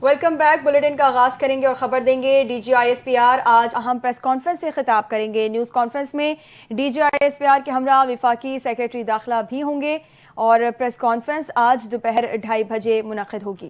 Welcome back. Bulletin کا آغاز کریں گے اور خبر دیں گے. D G I S P R آج اہم پریس کانفرنس سے خطاب کریں گے. نیوز کانفرنس میں D G I S P R کے ہمراہ وفاقی سیکرٹری داخلہ بھی ہوں گے اور پریس کانفرنس آج دوپہر 2:30 بجے منعقد ہوگی.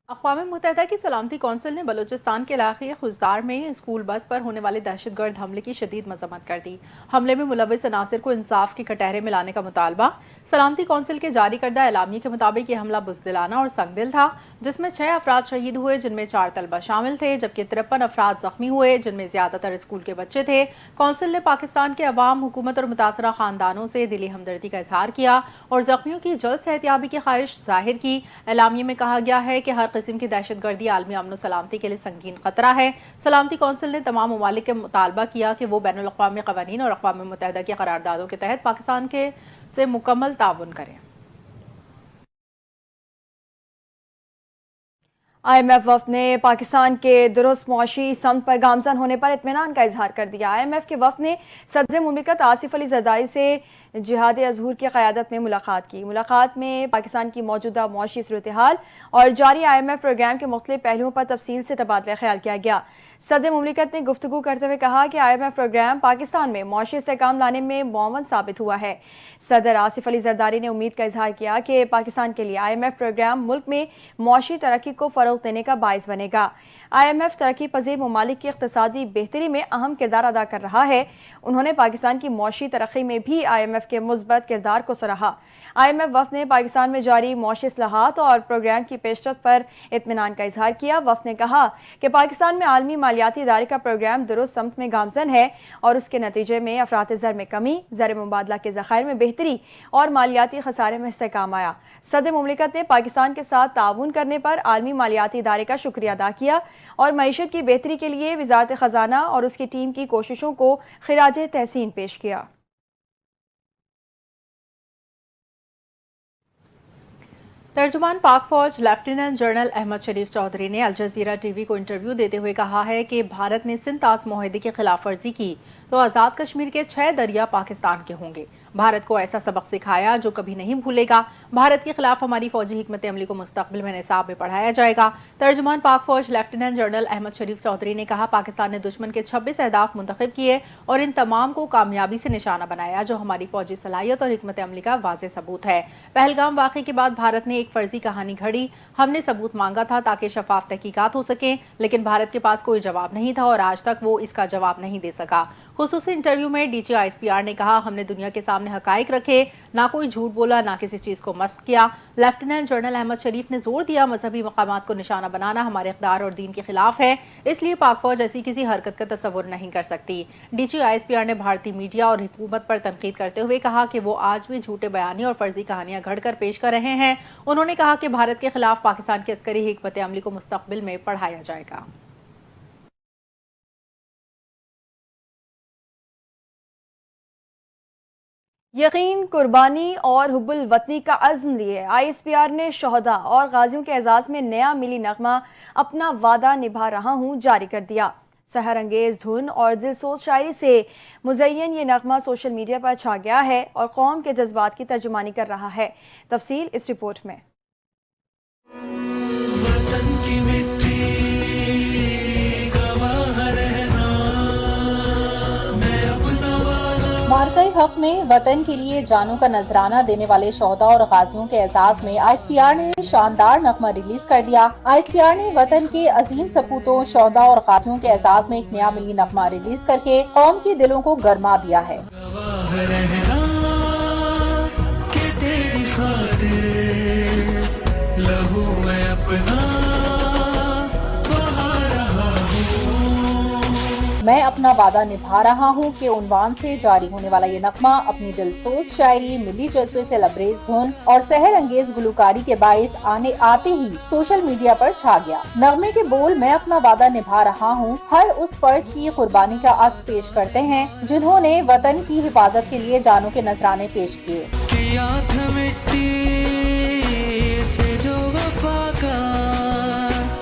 اقوام متحدہ کی سلامتی کونسل نے بلوچستان کے علاقے خزدار میں اسکول بس پر ہونے والے دہشت گرد حملے کی شدید مذمت کر دی. حملے میں ملوث عناصر کو انصاف کے کٹہرے میں لانے کا مطالبہ. سلامتی کونسل کے جاری کردہ اعلامیے کے مطابق یہ حملہ بزدلانہ اور سنگ دل تھا جس میں 6 افراد شہید ہوئے جن میں 4 طلبہ شامل تھے جبکہ 53 افراد زخمی ہوئے جن میں زیادہ تر اسکول کے بچے تھے. کونسل نے پاکستان کے عوام، حکومت اور متاثرہ خاندانوں سے دلی ہمدردی کا اظہار کیا اور زخمیوں کی جلد صحتیابی کی خواہش ظاہر کی. اعلامیے میں کہا گیا ہے کہ ہر قسم کی دہشت گردی عالمی امن و سلامتی کے لیے سنگین خطرہ ہے. سلامتی کونسل نے تمام ممالک کے مطالبہ کیا کہ وہ بین الاقوامی قوانین اور اقوام متحدہ کی قراردادوں کے تحت پاکستان سے مکمل تعاون کریں. آئی ایم ایف وفد نے پاکستان کے درست معاشی سمت پر گامزن ہونے پر اطمینان کا اظہار کر دیا. آئی ایم ایف کے وفد نے صدر مملکت آصف علی زرداری سے جہاد ازہور کی قیادت میں ملاقات کی. ملاقات میں پاکستان کی موجودہ معاشی صورتحال اور جاری آئی ایم ایف پروگرام کے مختلف پہلوؤں پر تفصیل سے تبادلہ خیال کیا گیا. صدر مملکت نے گفتگو کرتے ہوئے کہا کہ I M F programme Pakistan میں معاشی استحکام لانے میں معاون ثابت ہوا ہے. صدر آصف علی زرداری نے امید کا اظہار کیا کہ پاکستان کے لیے آئی ایم ایف پروگرام ملک میں معاشی ترقی کو فروغ دینے کا باعث بنے گا. آئی ایم ایف ترقی پذیر ممالک کی اقتصادی بہتری میں اہم کردار ادا کر رہا ہے. انہوں نے پاکستان کی معاشی ترقی میں بھی آئی ایم ایف کے مثبت کردار کو سراہا. آئی ایم ایف وفد نے پاکستان میں جاری معاشی اصلاحات اور پروگرام کی پیشرفت پر اطمینان کا اظہار کیا. وفد نے کہا کہ پاکستان میں عالمی مالیاتی ادارے کا پروگرام درست سمت میں گامزن ہے اور اس کے نتیجے میں افراط زر میں کمی، زر مبادلہ کے ذخائر میں بہتری اور مالیاتی خسارے میں استحکام آیا. صدر مملکت نے پاکستان کے ساتھ تعاون کرنے پر عالمی مالیاتی ادارے کا شکریہ ادا کیا اور معیشت کی بہتری کے لیے وزارت خزانہ اور اس کی ٹیم کی کوششوں کو خراج تحسین پیش کیا. ترجمان پاک فوج لیفٹیننٹ جنرل احمد شریف چودھری نے الجزیرہ ٹی وی کو انٹرویو دیتے ہوئے کہا ہے کہ بھارت نے سندھ طاس معاہدے کی خلاف ورزی کی تو آزاد کشمیر کے 6 دریا پاکستان کے ہوں گے. بھارت کو ایسا سبق سکھایا جو کبھی نہیں بھولے گا. بھارت کے خلاف ہماری فوجی حکمت عملی کو مستقبل میں نصاب میں پڑھایا جائے گا. ترجمان پاک فوج لیفٹیننٹ جنرل احمد شریف چودھری نے کہا پاکستان نے دشمن کے 26 اہداف منتخب کیے اور ان تمام کو کامیابی سے نشانہ بنایا جو ہماری فوجی صلاحیت اور حکمت عملی کا واضح ثبوت ہے. پہلگام واقعے کے بعد بھارت نے ایک فرضی کہانی گھڑی. ہم نے ثبوت مانگا تھا تاکہ شفاف تحقیقات ہو سکیں لیکن بھارت کے پاس کوئی جواب نہیں تھا اور آج تک وہ اس کا جواب نہیں دے سکا. خصوصی انٹرویو میں D G I S P R نے کہا ہم نے دنیا کے سامنے حقائق رکھے، نہ کوئی جھوٹ بولا، نہ کسی چیز کو مسخ کیا. لیفٹیننٹ جنرل احمد شریف نے زور دیا مذہبی مقامات کو نشانہ بنانا ہمارے اقدار اور دین کے خلاف ہے، اس لیے پاک فوج ایسی کسی حرکت کا تصور نہیں کر سکتی. D G I S P R نے بھارتی میڈیا اور حکومت پر تنقید کرتے ہوئے کہا کہ وہ آج بھی جھوٹے بیانی اور فرضی کہانیاں گھڑ کر پیش کر رہے ہیں. انہوں نے کہا کہ بھارت کے خلاف پاکستان کی عسکری حکمت عملی کو مستقبل میں پڑھایا جائے گا. یقین، قربانی اور حب الوطنی کا عزم لیے آئی ایس پی آر نے شہداء اور غازیوں کے اعزاز میں نیا ملی نغمہ اپنا وعدہ نبھا رہا ہوں جاری کر دیا. سحر انگیز دھن اور دلسوز شاعری سے مزین یہ نغمہ سوشل میڈیا پر چھا گیا ہے اور قوم کے جذبات کی ترجمانی کر رہا ہے. تفصیل اس رپورٹ میں. مارکہ حق میں وطن کے لیے جانوں کا نذرانہ دینے والے شہداء اور غازیوں کے اعزاز میں آئی ایس پی آر نے شاندار نغمہ ریلیز کر دیا. آئی ایس پی آر نے وطن کے عظیم سپوتوں، شہداء اور غازیوں کے اعزاز میں ایک نیا ملی نغمہ ریلیز کر کے قوم کے دلوں کو گرما دیا ہے. میں اپنا وعدہ نبھا رہا ہوں کہ عنوان سے جاری ہونے والا یہ نغمہ اپنی دلسوز شاعری، ملی جذبے سے لبریز دھن اور سحر انگیز گلوکاری کے باعث آتے ہی سوشل میڈیا پر چھا گیا. نغمے کے بول میں اپنا وعدہ نبھا رہا ہوں ہر اس فرد کی قربانی کا عکس پیش کرتے ہیں جنہوں نے وطن کی حفاظت کے لیے جانوں کے نذرانے پیش کیے.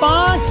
5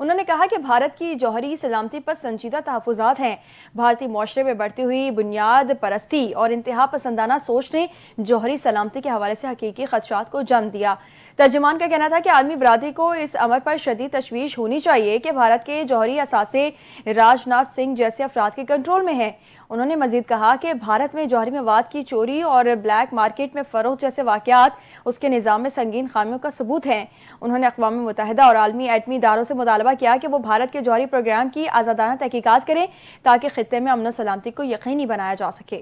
انہوں نے کہا کہ بھارت کی جوہری سلامتی پر سنجیدہ تحفظات ہیں۔ بھارتی معاشرے میں بڑھتی ہوئی بنیاد پرستی اور انتہا پسندانہ سوچ نے جوہری سلامتی کے حوالے سے حقیقی خدشات کو جنم دیا۔ ترجمان کا کہنا تھا کہ عالمی برادری کو اس امر پر شدید تشویش ہونی چاہیے کہ بھارت کے جوہری اثاثے راج ناتھ سنگھ جیسے افراد کے کنٹرول میں ہیں۔ انہوں نے مزید کہا کہ بھارت میں جوہری مواد کی چوری اور بلیک مارکیٹ میں فروخت جیسے واقعات اس کے نظام میں سنگین خامیوں کا ثبوت ہیں۔ انہوں نے اقوام متحدہ اور عالمی ایٹمی اداروں سے مطالبہ کیا کہ وہ بھارت کے جوہری پروگرام کی آزادانہ تحقیقات کریں تاکہ خطے میں امن و سلامتی کو یقینی بنایا جا سکے۔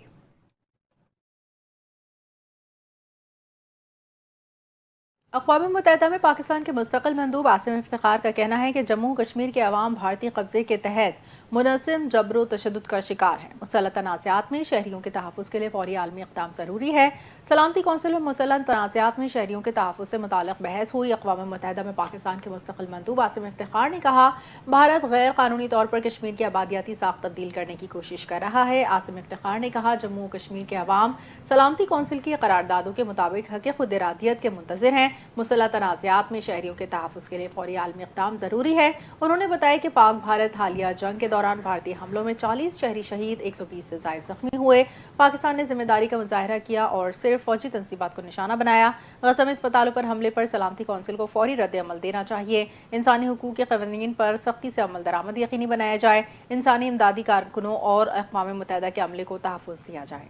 اقوام متحدہ میں پاکستان کے مستقل مندوب عاصم افتخار کا کہنا ہے کہ جموں کشمیر کے عوام بھارتی قبضے کے تحت منظم جبر و تشدد کا شکار ہیں۔ مسلح تنازعات میں شہریوں کے تحفظ کے لیے فوری عالمی اقدام ضروری ہے۔ سلامتی کونسل میں مسلح تنازعات میں شہریوں کے تحفظ سے متعلق بحث ہوئی۔ اقوام متحدہ میں پاکستان کے مستقل مندوب عاصم افتخار نے کہا، بھارت غیر قانونی طور پر کشمیر کی آبادیاتی ساخت تبدیل کرنے کی کوشش کر رہا ہے۔ عاصم افتخار نے کہا، جموں و کشمیر کے عوام سلامتی کونسل کی قراردادوں کے مطابق حق خود ارادیت کے منتظر ہیں۔ مسلح تنازعات میں شہریوں کے تحفظ کے لیے فوری عالمی اقدام ضروری ہے۔ انہوں نے بتایا کہ پاک بھارت حالیہ جنگ کے دوران بھارتی حملوں میں 40 شہری شہید، 120 سے زائد زخمی ہوئے۔ پاکستان نے ذمہ داری کا مظاہرہ کیا اور صرف فوجی تنصیبات کو نشانہ بنایا۔ غزہ میں اسپتالوں پر حملے پر سلامتی کونسل کو فوری رد عمل دینا چاہیے۔ انسانی حقوق کے قوانین پر سختی سے عمل درآمد یقینی بنایا جائے۔ انسانی امدادی کارکنوں اور اقوام متحدہ کے عملے کو تحفظ دیا جائے۔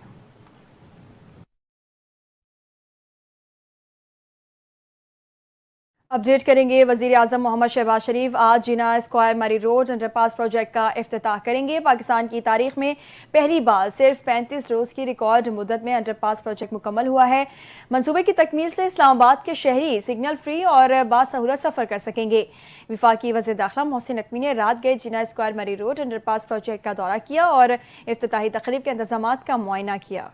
اپڈیٹ کریں گے۔ وزیر اعظم محمد شہباز شریف آج جینا اسکوائر مری روڈ انڈر پاس پروجیکٹ کا افتتاح کریں گے۔ پاکستان کی تاریخ میں پہلی بار صرف 35 روز کی ریکارڈ مدت میں انڈر پاس پروجیکٹ مکمل ہوا ہے۔ منصوبے کی تکمیل سے اسلام آباد کے شہری سگنل فری اور باسہولت سفر کر سکیں گے۔ وفاقی وزیر داخلہ محسن نقوی نے رات گئے جینا اسکوائر مری روڈ انڈر پاس پروجیکٹ کا دورہ کیا اور افتتاحی تقریب کے انتظامات کا معائنہ کیا۔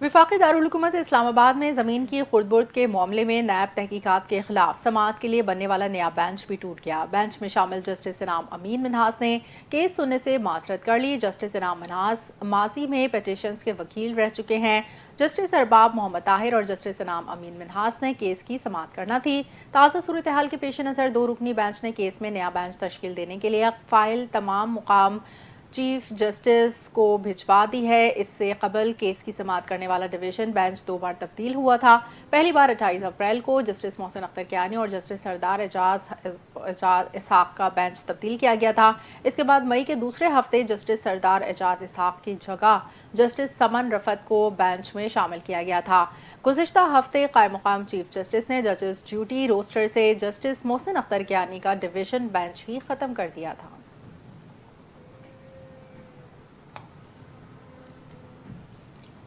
وفاقی دارالحکومت اسلام آباد میں زمین کی خرد برد کے معاملے میں نیب تحقیقات کے خلاف سماعت کے لیے بننے والا نیا بینچ بھی ٹوٹ گیا۔ بینچ میں شامل جسٹس انعام امین منہاس نے کیس سننے سے معذرت کر لی۔ جسٹس انعام منہاس ماضی میں پیٹیشنز کے وکیل رہ چکے ہیں۔ جسٹس ارباب محمد طاہر اور جسٹس انعام امین منہاس نے کیس کی سماعت کرنا تھی۔ تازہ صورتحال کے پیش نظر 2 رکنی بینچ نے کیس میں نیا بینچ تشکیل دینے کے لیے فائل تمام مقام چیف جسٹس کو بھجوا دی ہے۔ اس سے قبل کیس کی سماعت کرنے والا ڈویژن بینچ 2 بار تبدیل ہوا تھا۔ پہلی بار 28 اپریل کو جسٹس محسن اختر کیانی اور جسٹس سردار اعجاز اسحاق کا بینچ تبدیل کیا گیا تھا۔ اس کے بعد مئی کے دوسرے ہفتے جسٹس سردار اعجاز اسحاق کی جگہ جسٹس سمن رفت کو بینچ میں شامل کیا گیا تھا۔ گزشتہ ہفتے قائم مقام چیف جسٹس نے ججز ڈیوٹی روسٹر سے جسٹس محسن اختر کیانی کا ڈویژن بینچ ہی ختم کر دیا تھا۔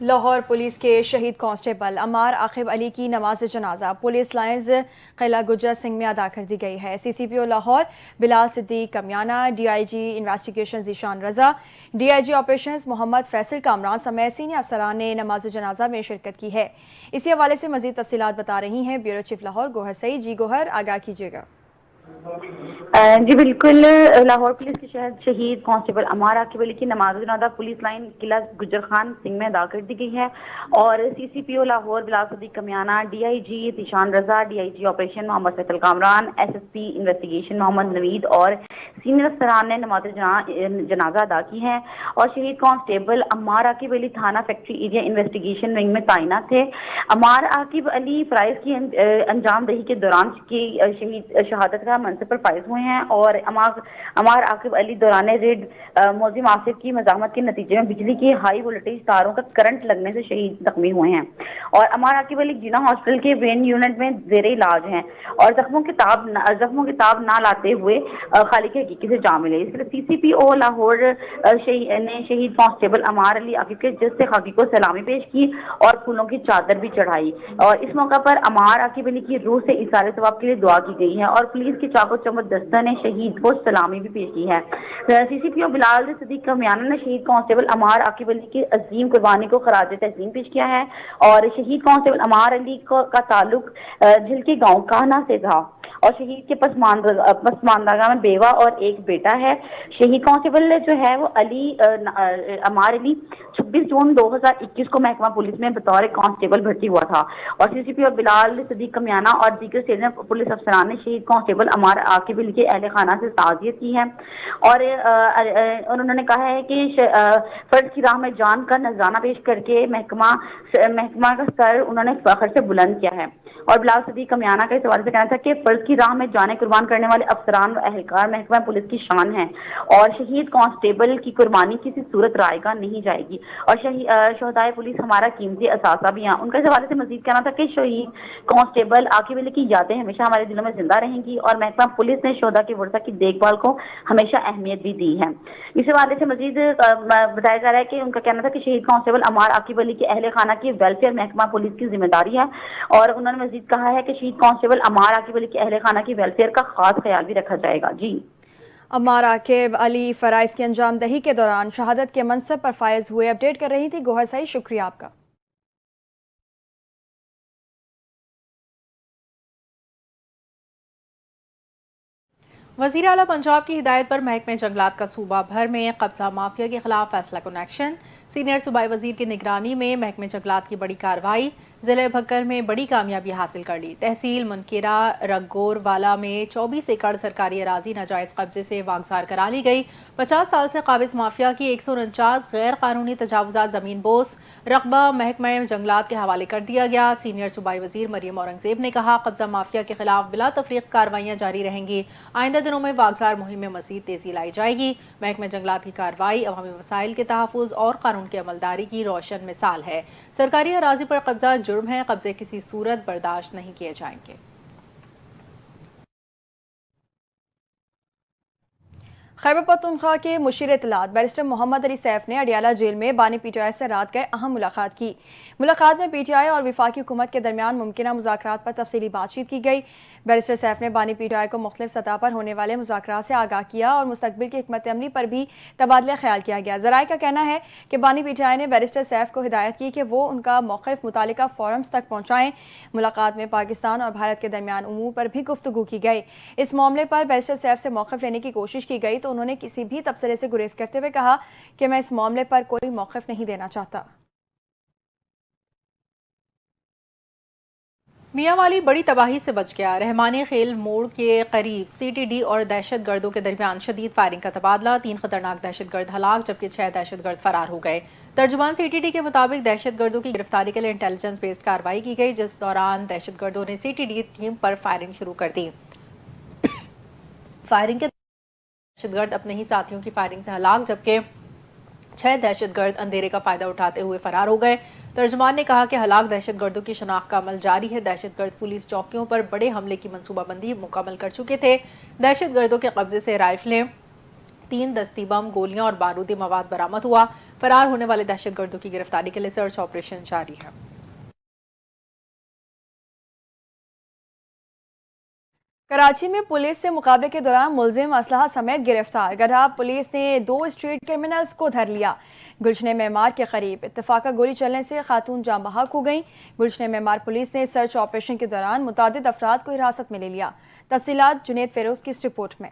لاہور پولیس کے شہید کانسٹیبل عمار عاقب علی کی نماز جنازہ پولیس لائنز قلعہ گجر سنگھ میں ادا کر دی گئی ہے۔ C C P O Lahore Bilal Siddique Kamiana, D I G investigation Zeeshan Raza, D I G operations Muhammad Faisal Kamran سمیت سینئر افسران نے نماز جنازہ میں شرکت کی ہے۔ اسی حوالے سے مزید تفصیلات بتا رہی ہیں بیورو چیف لاہور گوہر سعید۔ جی گوہر، آگاہ کیجیے گا۔ جی بالکل، لاہور پولیس کے شہید کانسٹیبل عمار عاقب علی کی نماز جنازہ پولیس لائن قلعہ گجر خان سنگھ میں ادا کر دی گئی ہے اور C C P O Lahore Bilal Siddique Kamiana, D I G Zeeshan Raza, D I G operation Muhammad Faisal Kamran, S S P investigation Muhammad Naveed اور سینئر افسران نے نماز جنازہ ادا کی ہے اور شہید کانسٹیبل عمار عاقب علی تھانہ فیکٹری ایریا انویسٹیگیشن ونگ میں تعینات تھے۔ عمار عاقب علی فرائض کی انجام دہی کے دوران کی شہادت کا منصب پر فائز ہوئے ہیں اور عمار عاقب علی دوران ریڈ ملزم آصف کی مزاحمت کے نتیجے میں بجلی کی ہائی وولٹیج تاروں کا کرنٹ لگنے سے شہید زخمی ہوئے ہیں اور عمار عاقب علی جینا ہاسپٹل کے برین یونٹ میں زیر علاج ہیں اور زخموں کی تاب نہ لاتے ہوئے خالق حقیقی سے جان ملے۔ اس کے لیے سی سی پی او لاہور نے شہید کانسٹیبل عمار علی عاقب کے جسد خاکی کو سلامی پیش کی اور پھولوں کی چادر بھی چڑھائی اور اس موقع پر عمار عاقب علی کی روح سے اظہار ثواب کے لیے دعا کی گئی ہے اور پولیس کے چاق و چمت دستہ نے شہید کو سلامی بھی پیش کی ہے۔ سی سی پی او بلال صدیق کمیانہ نے شہید کانسٹیبل عمار عاقب علی کی عظیم قربانی کو خراج تحسین پیش کیا ہے اور شہید کانسٹیبل عمار علی کا تعلق جھل کے گاؤں کاہنا سے تھا اور شہید کے پسماندگان میں بیوہ اور ایک بیٹا ہے۔ شہید کانسٹیبل جو ہے وہ عمار علی 26 جون 2021 کو محکمہ پولیس میں بطور کانسٹیبل بھرتی ہوا تھا، اور سی سی پی او بلال صدیق کمیانہ اور دیگر سینئر پولیس افسران نے شہید کانسٹیبل عمار عاقب علی کے اہل خانہ سے تعزیت کی ہے، اور انہوں نے کہا ہے کہ فرض کی راہ میں جان کا نذرانہ پیش کر کے محکمہ کا سر انہوں نے فخر سے بلند کیا ہے۔ اور بلال صدیق کمیانہ کا اس حوالے سے کہنا تھا کہ فرض کی راہ میں جانیں قربان کرنے والے افسران و اہلکار محکمہ پولیس کی شان ہیں، اور شہید کانسٹیبل کی قربانی کسی صورت رائیگاں نہیں جائے گی، اور شہدائے پولیس ہمارا قیمتی اثاثہ بھی ہیں۔ ان کا اس حوالے سے مزید کہنا تھا کہ شہید کانسٹیبل عاقب علی کی یادیں ہمیشہ ہمارے دلوں میں زندہ رہیں گی، اور محکمہ پولیس نے شہداء کے ورثہ کی دیکھ بھال کو ہمیشہ اہمیت بھی دی ہے۔ اس حوالے سے مزید بتایا جا رہا ہے کہ ان کا کہنا تھا کہ شہید کانسٹیبل عمار عاقب علی کے اہل خانہ کی ویلفیئر محکمہ پولیس کی ذمہ داری ہے، اور انہوں نے مزید کہا ہے کہ شہید کانسٹیبل عمار عاقب علی کے اہل خانہ کی ویلفیئر کا خاص خیال بھی رکھا جائے گا۔ جی، عمار عاقب علی فرائض کی انجام دہی کے دوران شہادت کے منصب پر فائز ہوئے، اپڈیٹ کر رہی تھی گوہر سعید، شکریہ آپ کا۔ وزیر اعلیٰ پنجاب کی ہدایت پر محکمہ جنگلات کا صوبہ بھر میں قبضہ مافیا کے خلاف فیصلہ کن ایکشن، سینئر صوبائی وزیر کی نگرانی میں محکمہ جنگلات کی بڑی کارروائی، ضلع بھکر میں بڑی کامیابی حاصل کر لی۔ تحصیل منکیرا رگور والا میں 24 ایکڑ سرکاری اراضی ناجائز قبضے سے واگزار کرا لی گئی۔ 50 سال سے قابض مافیا کی 149 غیر قانونی تجاوزات زمین بوس رقبہ محکمہ جنگلات کے حوالے کر دیا گیا۔ سینئر صوبائی وزیر مریم اورنگزیب نے کہا، قبضہ مافیا کے خلاف بلا تفریق کارروائیاں جاری رہیں گی، آئندہ دنوں میں واگزار مہم میں مزید تیزی لائی جائے گی۔ محکمہ جنگلات کی کارروائی عوامی وسائل کے تحفظ اور قانون کی عملداری کی روشن مثال ہے۔ سرکاری اراضی پر قبضہ جرم ہے، قبضے کسی صورت برداشت نہیں کیے جائیں گے۔ خیبر پختونخوا کے مشیر اطلاعات بیرسٹر محمد علی سیف نے اڈیالہ جیل میں بانی پی ٹی آئی سے رات گئے اہم ملاقات کی۔ ملاقات میں پی ٹی آئی اور وفاقی حکومت کے درمیان ممکنہ مذاکرات پر تفصیلی بات چیت کی گئی۔ بیرسٹر سیف نے بانی پی ٹی آئی کو مختلف سطح پر ہونے والے مذاکرات سے آگاہ کیا اور مستقبل کی حکمت عملی پر بھی تبادلہ خیال کیا گیا۔ ذرائع کا کہنا ہے کہ بانی پی ٹی آئی نے بیرسٹر سیف کو ہدایت کی کہ وہ ان کا موقف متعلقہ فورمز تک پہنچائیں۔ ملاقات میں پاکستان اور بھارت کے درمیان امور پر بھی گفتگو کی گئی۔ اس معاملے پر بیرسٹر سیف سے موقف لینے کی کوشش کی گئی تو انہوں نے کسی بھی تبصرے سے گریز کرتے ہوئے کہا کہ میں اس معاملے پر کوئی موقف نہیں دینا چاہتا۔ میاں والی بڑی تباہی سے بچ گیا۔ رحمانی خیل موڑ کے قریب سی ٹی ڈی اور دہشت گردوں کے درمیان شدید فائرنگ کا تبادلہ، 3 خطرناک دہشت گرد ہلاک جبکہ 6 دہشت گرد فرار ہو گئے۔ ترجمان سی ٹی ڈی کے مطابق دہشت گردوں کی گرفتاری کے لیے انٹیلیجنس بیسڈ کارروائی کی گئی، جس دوران دہشت گردوں نے سی ٹی ڈی ٹیم پر فائرنگ شروع کر دی۔ فائرنگ کے دہشت گرد اپنے ہی ساتھیوں کی فائرنگ سے ہلاک جبکہ 6 دہشت گرد اندھیرے کا فائدہ اٹھاتے ہوئے فرار ہو گئے۔ ترجمان نے کہا کہ ہلاک دہشت گردوں کی شناخت کا عمل جاری ہے۔ دہشت گرد پولیس چوکیوں پر بڑے حملے کی منصوبہ بندی مکمل کر چکے تھے۔ دہشت گردوں کے قبضے سے رائفلیں، 3 دستی بم، گولیاں اور بارودی مواد برآمد ہوا۔ فرار ہونے والے دہشت گردوں کی گرفتاری کے لیے سرچ آپریشن جاری ہے۔ کراچی میں پولیس سے مقابلے کے دوران ملزم اسلحہ سمیت گرفتار۔ گڑھا پولیس نے 2 اسٹریٹ کرمنلز کو دھر لیا۔ گلشن معمار کے قریب اتفاقہ گولی چلنے سے خاتون جاں بحق ہو گئیں۔ گلشن معمار پولیس نے سرچ آپریشن کے دوران متعدد افراد کو حراست میں لے لیا۔ تفصیلات جنید فیروز کی اس رپورٹ میں۔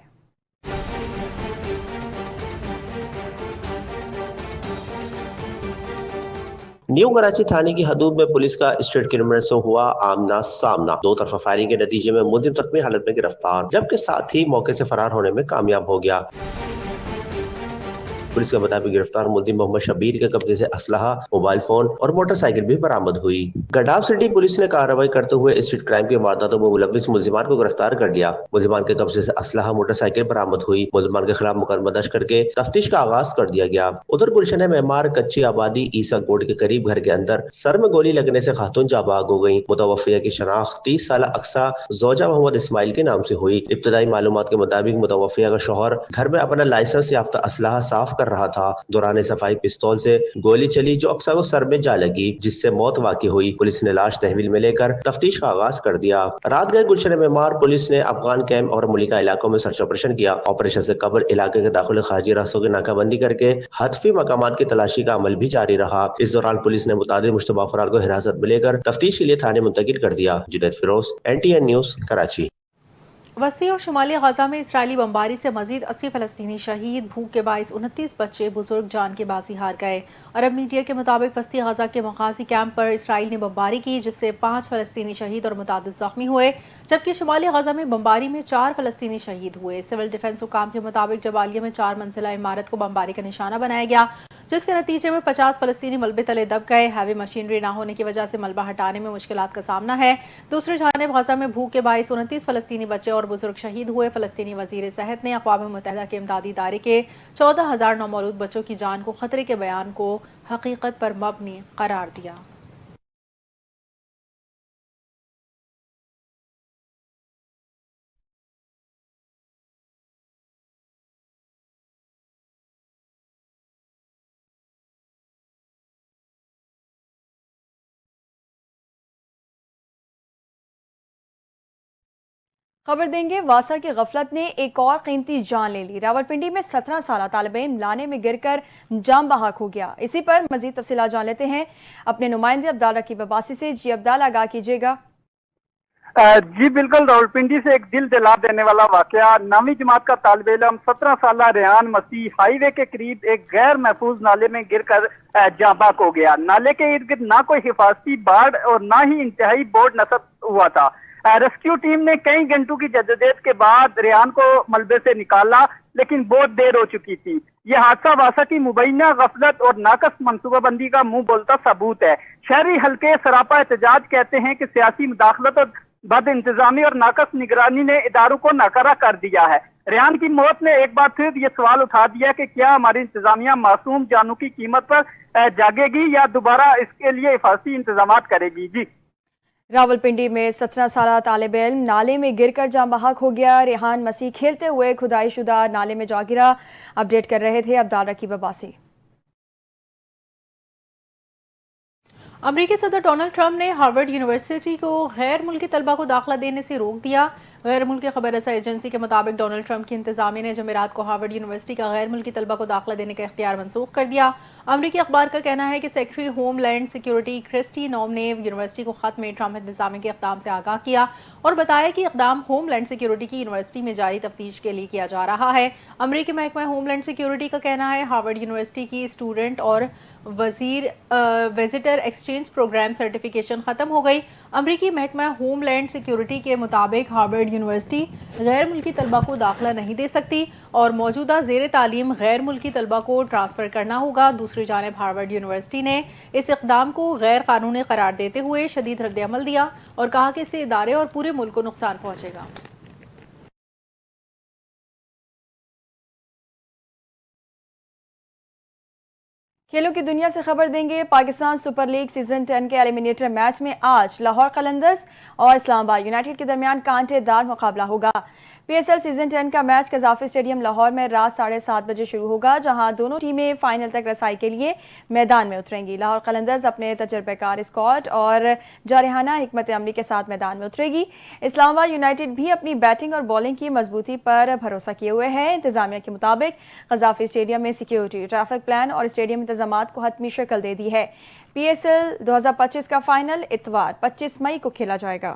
نیو کراچی تھانے کی حدود میں پولیس کا اسٹریٹ کرمنل سے ہوا آمنا سامنا۔ 2 طرفہ فائرنگ کے نتیجے میں ملزم زخمی حالت میں گرفتار جبکہ ساتھی موقع سے فرار ہونے میں کامیاب ہو گیا۔ پولیس کے مطابق گرفتار ملزم محمد شبیر کے قبضے سے اسلحہ، موبائل فون اور موٹر سائیکل بھی برآمد ہوئی۔ گڈھاب سٹی پولیس نے کارروائی کرتے ہوئے اسٹریٹ کرائم کے وارداتوں میں ملوث ملزمان کو گرفتار کر لیا۔ ملزمان کے قبضے سے اسلحہ، موٹر سائیکل برآمد ہوئی۔ ملزمان کے خلاف مقدمہ درج کر کے تفتیش کا آغاز کر دیا گیا۔ ادھر گلشن معمار کچی آبادی عیسیٰ کوٹ کے قریب گھر کے اندر سر میں گولی لگنے سے خاتون جاں بحق ہو گئی۔ متوفیہ کی شناخت 30 سالہ اقصیٰ زوجہ محمد اسماعیل کے نام سے ہوئی۔ ابتدائی معلومات کے مطابق متوفیہ کا شوہر گھر میں اپنا لائسنس یافتہ اسلحہ صاف کر رہا تھا۔ دوران صفائی پستول سے گولی چلی جو اقصیٰ کو سر میں جا لگی جس سے موت واقع ہوئی۔ پولیس نے لاش تحویل میں لے کر تفتیش کا آغاز کر دیا۔ رات گئے گلشن معمار پولیس نے افغان کیمپ اور ملکہ علاقوں میں سرچ آپریشن کیا۔ آپریشن سے قبل علاقے کے داخل خارجی راستوں کی ناکہ بندی کر کے ہدفی مقامات کی تلاشی کا عمل بھی جاری رہا۔ اس دوران پولیس نے متعدد مشتبہ افراد کو حراست میں لے کر تفتیش کے لیے تھانے منتقل کر دیا۔ Junaid Feroz, NTN news, Karachi. وسطی اور شمالی غزہ میں اسرائیلی بمباری سے مزید 80 فلسطینی شہید، بھوک کے باعث 29 بچے بزرگ جان کی بازی ہار گئے۔ عرب میڈیا کے مطابق وسطی غزہ کے مغازی کیمپ پر اسرائیل نے بمباری کی جس سے 5 فلسطینی شہید اور متعدد زخمی ہوئے، جبکہ شمالی غزہ میں بمباری میں 4 فلسطینی شہید ہوئے۔ سول ڈیفنس حکام کے مطابق جبالیہ میں 4 منزلہ عمارت کو بمباری کا نشانہ بنایا گیا، جس کے نتیجے میں 50 فلسطینی ملبے تلے دب گئے۔ ہیوی مشینری نہ ہونے کی وجہ سے ملبہ ہٹانے میں مشکلات کا سامنا ہے۔ دوسری جانب غزہ میں بھوک کے باعث 29 فلسطینی بچے اور بزرگ شہید ہوئے۔ فلسطینی وزیر صحت نے اقوام متحدہ کے امدادی ادارے کے 14,000 نومولود بچوں کی جان کو خطرے کے بیان کو حقیقت پر مبنی قرار دیا۔ خبر دیں گے واسا کی غفلت نے ایک اور قیمتی جان لے لی۔ راولپنڈی میں 17 سالہ طالب علم لانے میں گر کر جاں بحق ہو گیا۔ اسی پر مزید تفصیلات جان لیتے ہیں اپنے نمائندے عبدال رقیب عباسی سے۔ جی عبدال، آگاہ کیجیے گا۔ جی بالکل، راولپنڈی سے ایک دل دلا دینے والا واقعہ۔ 9ویں جماعت کا طالب علم 17 سالہ ریحان مسیح ہائی وے کے قریب ایک غیر محفوظ نالے میں گر کر جاں بحق ہو گیا۔ نالے کے ارد گرد نہ کوئی حفاظتی باڑ اور نہ ہی انتہائی بورڈ نصب ہوا تھا۔ ریسکیو ٹیم نے کئی گھنٹوں کی جدوجہد کے بعد ریحان کو ملبے سے نکالا، لیکن بہت دیر ہو چکی تھی۔ یہ حادثہ واسا کی مبینہ غفلت اور ناقص منصوبہ بندی کا منہ بولتا ثبوت ہے۔ شہری حلقے سراپا احتجاج کہتے ہیں کہ سیاسی مداخلت اور بد انتظامی اور ناقص نگرانی نے اداروں کو ناکارہ کر دیا ہے۔ ریحان کی موت نے ایک بار پھر یہ سوال اٹھا دیا کہ کیا ہماری انتظامیہ معصوم جانوں کی قیمت پر جاگے گی یا دوبارہ اس کے لیے حفاظتی انتظامات کرے گی۔ جی، راولپنڈی میں 17 سالہ طالب علم نالے میں گر کر جاں بحق ہو گیا۔ ریحان مسیح کھیلتے ہوئے کھدائی شدہ نالے میں جا گرا۔ اپڈیٹ کر رہے تھے عبدال رقیب عباسی۔ امریکی صدر ڈونلڈ ٹرمپ نے ہارورڈ یونیورسٹی کو غیر ملکی طلبہ کو داخلہ دینے سے روک دیا۔ غیر ملکی خبر رساں ایجنسی کے مطابق ڈونلڈ ٹرمپ کی انتظامیہ نے جمعرات کو ہارورڈ یونیورسٹی کا غیر ملکی طلبہ کو داخلہ دینے کا اختیار منسوخ کر دیا۔ امریکی اخبار کا کہنا ہے کہ secretary homeland security Kristi Noem نے یونیورسٹی کو خط میں ٹرمپ انتظامیہ کے اقدام سے آگاہ کیا اور بتایا کہ اقدام ہوم لینڈ سیکیورٹی کی یونیورسٹی میں جاری تفتیش کے لیے کیا جا رہا ہے۔ امریکی محکمہ ہوم لینڈ سیکیورٹی کا کہنا ہے ہارورڈ یونیورسٹی کی اسٹوڈنٹ اور وزٹر ایکسچینج پروگرام سرٹیفیکیشن ختم ہو گئی۔ امریکی محکمہ ہوم لینڈ سیکیورٹی کے مطابق ہارورڈ یونیورسٹی غیر ملکی طلبہ کو داخلہ نہیں دے سکتی اور موجودہ زیر تعلیم غیر ملکی طلبہ کو ٹرانسفر کرنا ہوگا۔ دوسری جانب ہارورڈ یونیورسٹی نے اس اقدام کو غیر قانونی قرار دیتے ہوئے شدید رد عمل دیا اور کہا کہ اس سے ادارے اور پورے ملک کو نقصان پہنچے گا۔ کھیلوں کی دنیا سے خبر دیں گے۔ پاکستان سپر لیگ سیزن 10 کے ایلیمینیٹر میچ میں آج لاہور قلندرز اور اسلام آباد یونائیٹڈ کے درمیان کانٹے دار مقابلہ ہوگا۔ پی ایس ایل سیزن 10 کا میچ قذافی اسٹیڈیم لاہور میں رات 7:30 بجے شروع ہوگا، جہاں دونوں ٹیمیں فائنل تک رسائی کے لیے میدان میں اتریں گی۔ لاہور قلندرز اپنے تجربہ کار اسکواڈ اور جارحانہ حکمت عملی کے ساتھ میدان میں اترے گی۔ اسلام آباد یونائیٹڈ بھی اپنی بیٹنگ اور بالنگ کی مضبوطی پر بھروسہ کیے ہوئے ہے۔ انتظامیہ کے مطابق قذافی اسٹیڈیم میں سیکیورٹی، ٹریفک پلان اور اسٹیڈیم انتظامات کو حتمی شکل دے دی ہے۔ پی ایس ایل 2025 کا فائنل اتوار 25 مئی کو کھیلا جائے گا۔